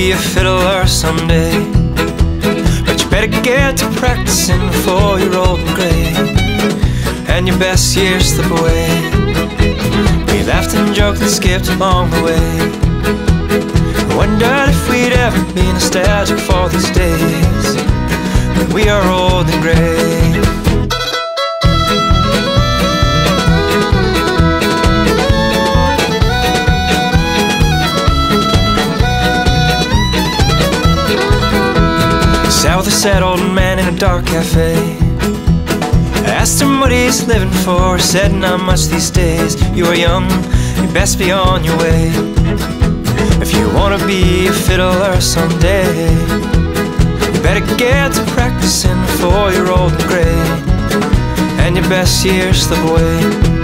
be a fiddler someday, but you better get to practicing before you're old and grey, and your best years slip away. We laughed and joked and skipped along the way, wondered if we'd ever be nostalgic for these days when we are old and grey. Sat with a sad old man in a dark cafe. I asked him what he's living for. He said not much these days. You are young, you best be on your way. If you wanna be a fiddler someday, you better get to practicing before you're old and grey, and your best years slip away.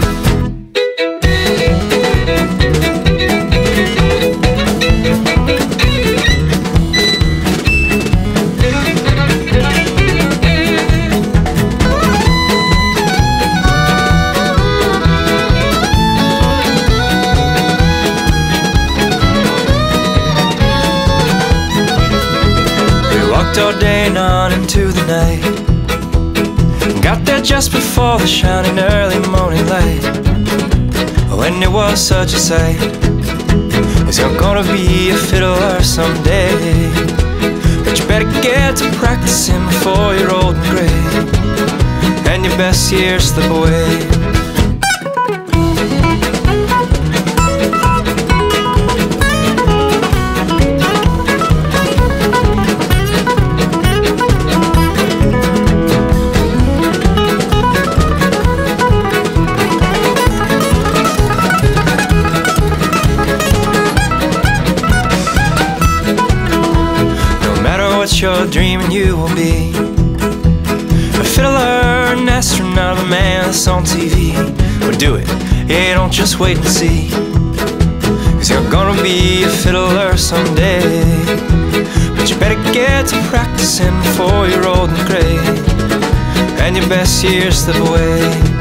All day and on into the night, got there just before the shining early morning light. When it was such a sight, is you're gonna be a fiddler someday, but you better get to practicing before you're old and grey, and your best years slip away. You're dreaming you will be a fiddler, an astronaut, a man that's on TV. Well, do it, yeah, don't just wait and see, 'cause you're gonna be a fiddler someday, but you better get to practicing before you're old and grey, and your best years slip away.